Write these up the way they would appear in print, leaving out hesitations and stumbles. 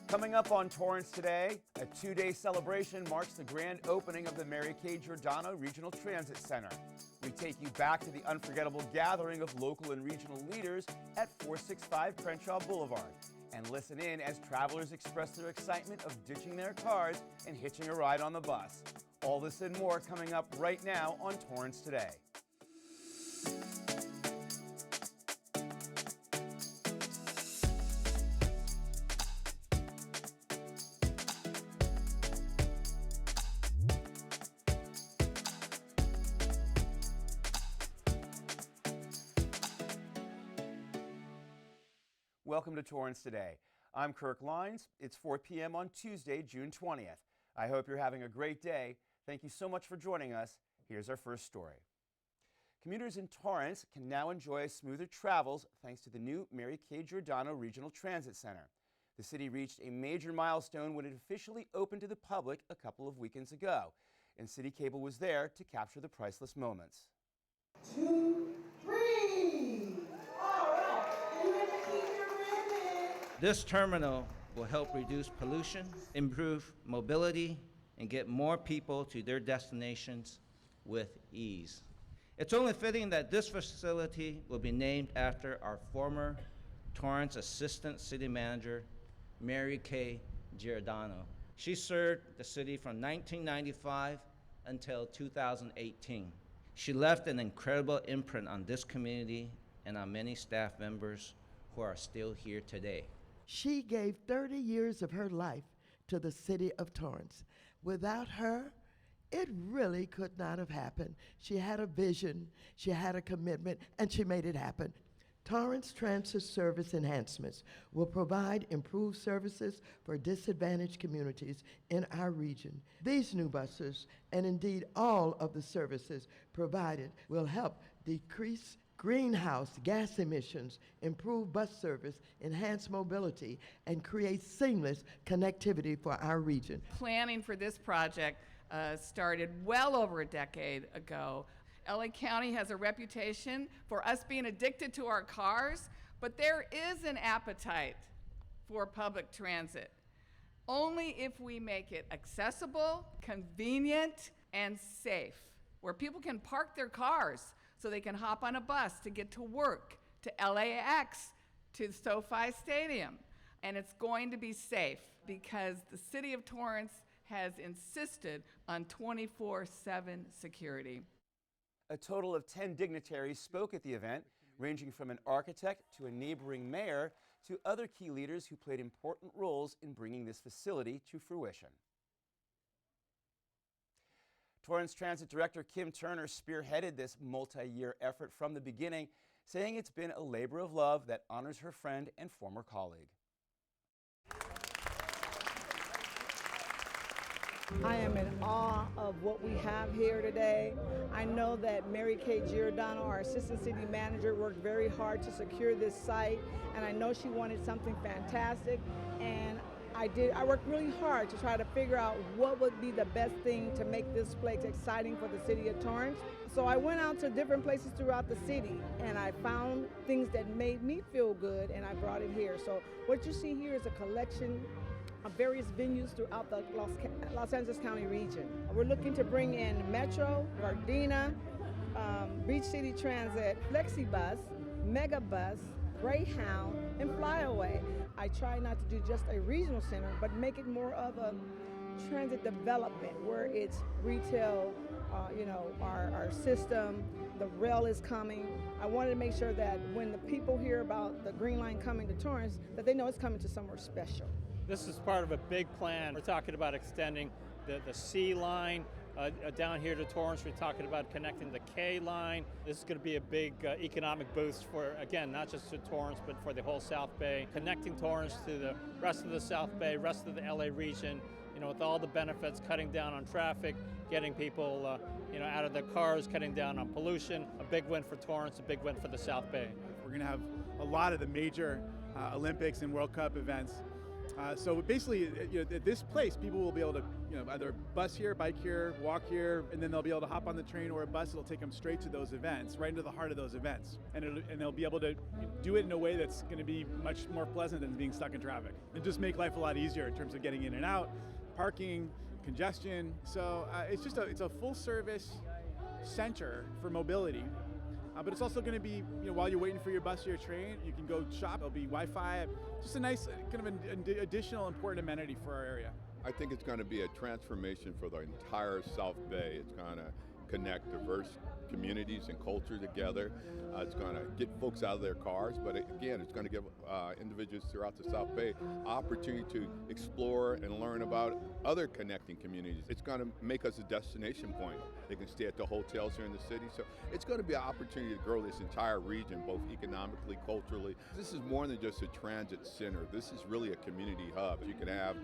Coming up on Torrance Today, a two-day celebration marks the grand opening of the Mary Kay Giordano Regional Transit Center. We take you back to the unforgettable gathering of local and regional leaders at 465 Crenshaw Boulevard and listen in as travelers express their excitement of ditching their cars and hitching a ride on the bus. All this and more coming up right now on Torrance Today. Welcome to Torrance Today. I'm Kirk Lines. It's 4 p.m. on Tuesday, June 20th. I hope you're having a great day. Thank you so much for joining us. Here's our first story. Commuters in Torrance can now enjoy smoother travels thanks to the new Mary Kay Giordano Regional Transit Center. The city reached a major milestone when it officially opened to the public a couple of weekends ago, and City Cable was there to capture the priceless moments. 2, 3. All right. You have to keep your ribbon. This terminal will help reduce pollution, improve mobility, and get more people to their destinations with ease. It's only fitting that this facility will be named after our former Torrance Assistant City Manager, Mary Kay Giordano. She served the city from 1995 until 2018. She left an incredible imprint on this community and on many staff members who are still here today. She gave 30 years of her life to the City of Torrance. Without her, it really could not have happened. She had a vision, she had a commitment, and she made it happen. Torrance Transit Service Enhancements will provide improved services for disadvantaged communities in our region. These new buses, and indeed all of the services provided, will help decrease greenhouse gas emissions, improve bus service, enhance mobility, and create seamless connectivity for our region. Planning for this project started well over a decade ago. LA County has a reputation for us being addicted to our cars, but there is an appetite for public transit. Only if we make it accessible, convenient, and safe, where people can park their cars so they can hop on a bus to get to work, to LAX, to SoFi Stadium. And it's going to be safe because the City of Torrance has insisted on 24/7 security. A total of 10 dignitaries spoke at the event, ranging from an architect to a neighboring mayor to other key leaders who played important roles in bringing this facility to fruition. Torrance Transit Director Kim Turner spearheaded this multi-year effort from the beginning, saying it's been a labor of love that honors her friend and former colleague. I am in awe of what we have here today. I know that Mary Kay Giordano, our Assistant City Manager, worked very hard to secure this site, and I know she wanted something fantastic, and I worked really hard to try to figure out what would be the best thing to make this place exciting for the City of Torrance. So I went out to different places throughout the city, and I found things that made me feel good, and I brought it here. So what you see here is a collection of various venues throughout the Los Angeles County region. We're looking to bring in Metro, Gardena, Beach City Transit, Flexibus, Megabus, Greyhound, and Flyaway. I try not to do just a regional center, but make it more of a transit development where it's retail, our system, the rail is coming. I wanted to make sure that when the people hear about the Green Line coming to Torrance, that they know it's coming to somewhere special. This is part of a big plan. We're talking about extending the C line down here to Torrance. We're talking about connecting the K line. This is going to be a big economic boost for, again, not just to Torrance, but for the whole South Bay. Connecting Torrance to the rest of the South Bay, rest of the LA region, with all the benefits, cutting down on traffic, getting people, out of their cars, cutting down on pollution. A big win for Torrance, a big win for the South Bay. We're going to have a lot of the major Olympics and World Cup events So basically, at this place, people will be able to, either bus here, bike here, walk here, and then they'll be able to hop on the train or a bus. It'll take them straight to those events, right into the heart of those events, and they'll be able to do it in a way that's going to be much more pleasant than being stuck in traffic, and just make life a lot easier in terms of getting in and out, parking, congestion. So it's a full service center for mobility. But it's also going to be, while you're waiting for your bus or your train, you can go shop. There'll be Wi-Fi. Just a nice kind of an additional important amenity for our area. I think it's going to be a transformation for the entire South Bay. It's going to connect diverse communities and culture together. It's going to get folks out of their cars, but again, it's going to give individuals throughout the South Bay opportunity to explore and learn about other connecting communities. It's going to make us a destination point. They can stay at the hotels here in the city, so it's going to be an opportunity to grow this entire region, both economically, culturally. This is more than just a transit center. This is really a community hub. You can have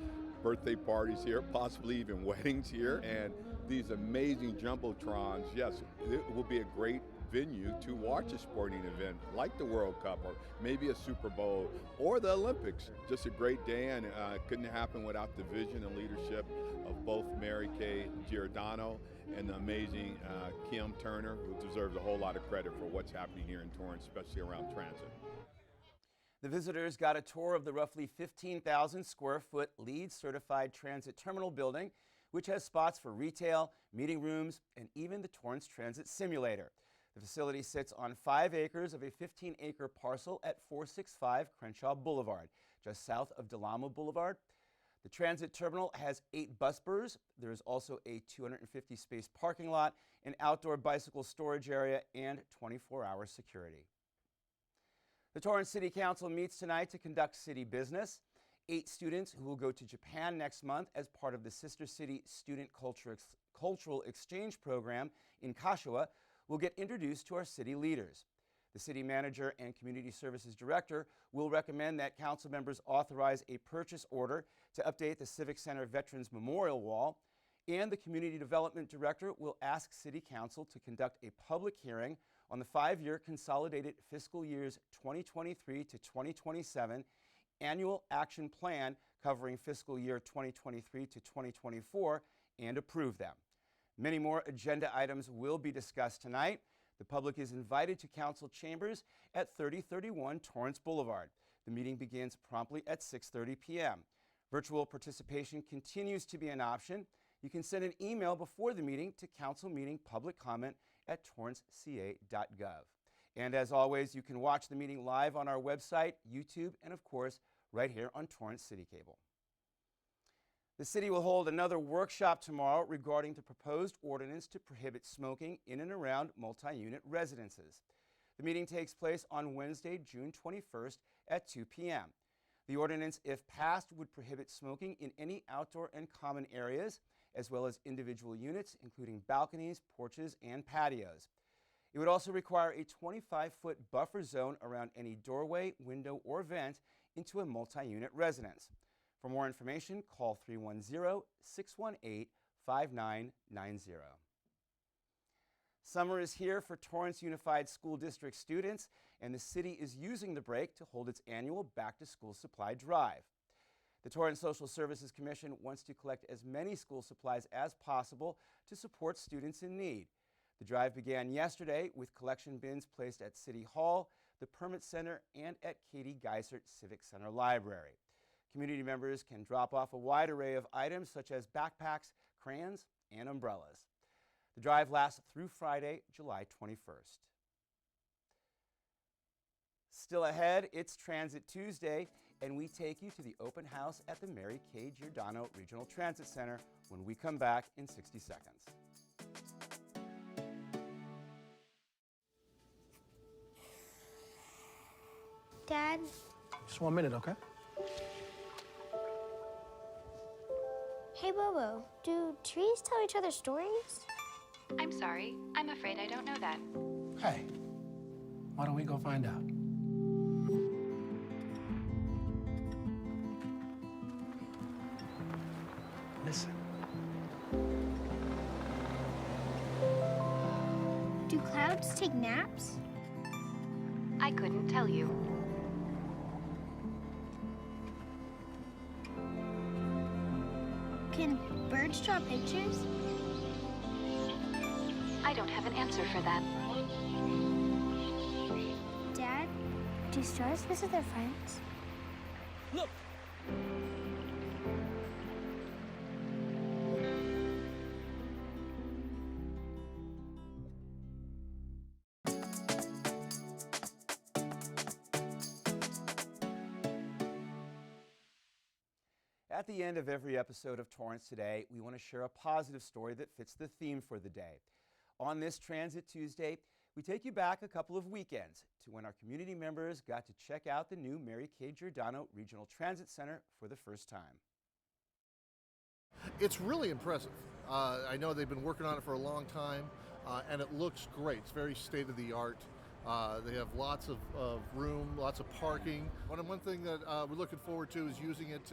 birthday parties here, possibly even weddings here, and these amazing jumbotrons. Yes, it will be a great venue to watch a sporting event like the World Cup or maybe a Super Bowl or the Olympics. Just a great day, and it couldn't happen without the vision and leadership of both Mary Kay Giordano and the amazing Kim Turner, who deserves a whole lot of credit for what's happening here in Torrance, especially around transit. The visitors got a tour of the roughly 15,000 square foot LEED certified transit terminal building, which has spots for retail, meeting rooms, and even the Torrance Transit Simulator. The facility sits on 5 acres of a 15-acre parcel at 465 Crenshaw Boulevard, just south of Delamo Boulevard. The transit terminal has 8 bus berths. There is also a 250-space parking lot, an outdoor bicycle storage area, and 24-hour security. The Torrance City Council meets tonight to conduct city business. 8 students who will go to Japan next month as part of the Sister City Student Cultural Exchange Program in Kashiwa will get introduced to our city leaders. The city manager and community services director will recommend that council members authorize a purchase order to update the Civic Center Veterans Memorial Wall, and the community development director will ask city council to conduct a public hearing on the 5-year consolidated fiscal years 2023 to 2027 annual action plan covering fiscal year 2023 to 2024 and approve them. Many more agenda items will be discussed tonight. The public is invited to council chambers at 3031 Torrance Boulevard. The meeting begins promptly at 6:30 p.m. Virtual participation continues to be an option. You can send an email before the meeting to councilmeetingpubliccomment@torranceca.gov. And as always, you can watch the meeting live on our website, YouTube, and of course, right here on Torrance City Cable. The city will hold another workshop tomorrow regarding the proposed ordinance to prohibit smoking in and around multi-unit residences. The meeting takes place on Wednesday, June 21st at 2 p.m. The ordinance, if passed, would prohibit smoking in any outdoor and common areas, as well as individual units, including balconies, porches, and patios. It would also require a 25-foot buffer zone around any doorway, window, or vent into a multi-unit residence. For more information, call 310-618-5990. Summer is here for Torrance Unified School District students, and the city is using the break to hold its annual back-to-school supply drive. The Torrance Social Services Commission wants to collect as many school supplies as possible to support students in need. The drive began yesterday with collection bins placed at City Hall, the Permit Center, and at Katie Geisert Civic Center Library. Community members can drop off a wide array of items such as backpacks, crayons, and umbrellas. The drive lasts through Friday, July 21st. Still ahead, it's Transit Tuesday, and we take you to the open house at the Mary Kay Giordano Regional Transit Center when we come back in 60 seconds. Dad? Just 1 minute, okay? Hey, Bobo, do trees tell each other stories? I'm sorry. I'm afraid I don't know that. Hey, why don't we go find out? Listen. Do clouds take naps? I couldn't tell you. Can birds draw pictures? I don't have an answer for that. Dad, do stars visit their friends? Look! At the end of every episode of Torrance Today, we want to share a positive story that fits the theme for the day. On this Transit Tuesday, we take you back a couple of weekends to when our community members got to check out the new Mary Kay Giordano Regional Transit Center for the first time. It's really impressive. I know they've been working on it for a long time, and it looks great. It's very state-of-the-art. They have lots of room, lots of parking. One thing that we're looking forward to is using it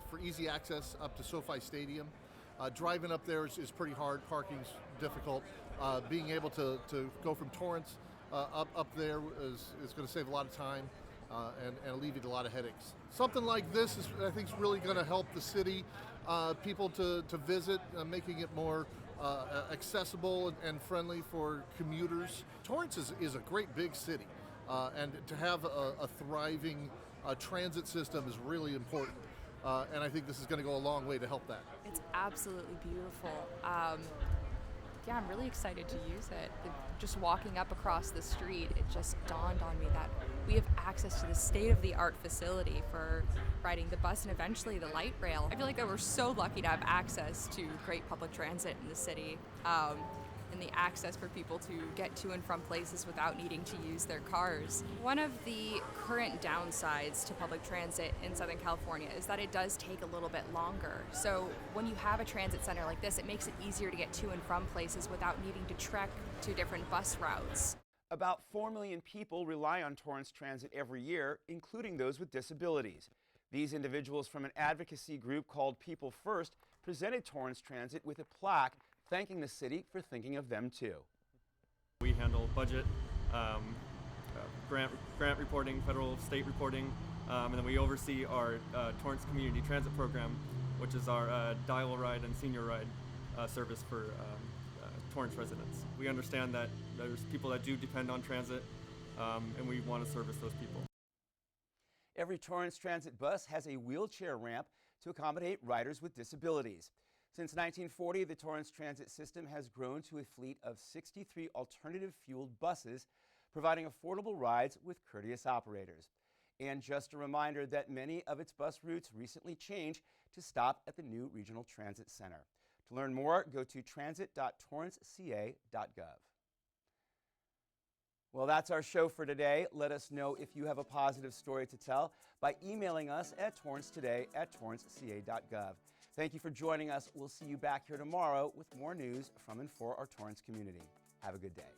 for easy access up to SoFi Stadium. Driving up there is pretty hard. Parking's difficult. Being able to go from Torrance up there is going to save a lot of time and alleviate a lot of headaches. Something like this I think is really going to help the city, people to visit, making it more accessible and friendly for commuters. Torrance is a great big city, and to have a thriving transit system is really important. And I think this is going to go a long way to help that. It's absolutely beautiful. Yeah, I'm really excited to use it. Just walking up across the street, it just dawned on me that we have access to the state-of-the-art facility for riding the bus and eventually the light rail. I feel like that we're so lucky to have access to great public transit in the city. And the access for people to get to and from places without needing to use their cars. One of the current downsides to public transit in Southern California is that it does take a little bit longer. So when you have a transit center like this, it makes it easier to get to and from places without needing to trek to different bus routes. About 4 million people rely on Torrance Transit every year, including those with disabilities. These individuals from an advocacy group called People First presented Torrance Transit with a plaque thanking the city for thinking of them too. We handle budget, grant reporting, federal, state reporting, and then we oversee our Torrance Community Transit Program, which is our dial ride and senior ride service for Torrance residents. We understand that there's people that do depend on transit, and we want to service those people. Every Torrance Transit bus has a wheelchair ramp to accommodate riders with disabilities. Since 1940, the Torrance Transit system has grown to a fleet of 63 alternative-fueled buses, providing affordable rides with courteous operators. And just a reminder that many of its bus routes recently changed to stop at the new Regional Transit Center. To learn more, go to transit.torranceca.gov. Well, that's our show for today. Let us know if you have a positive story to tell by emailing us at torrancetoday@torranceca.gov. Thank you for joining us. We'll see you back here tomorrow with more news from and for our Torrance community. Have a good day.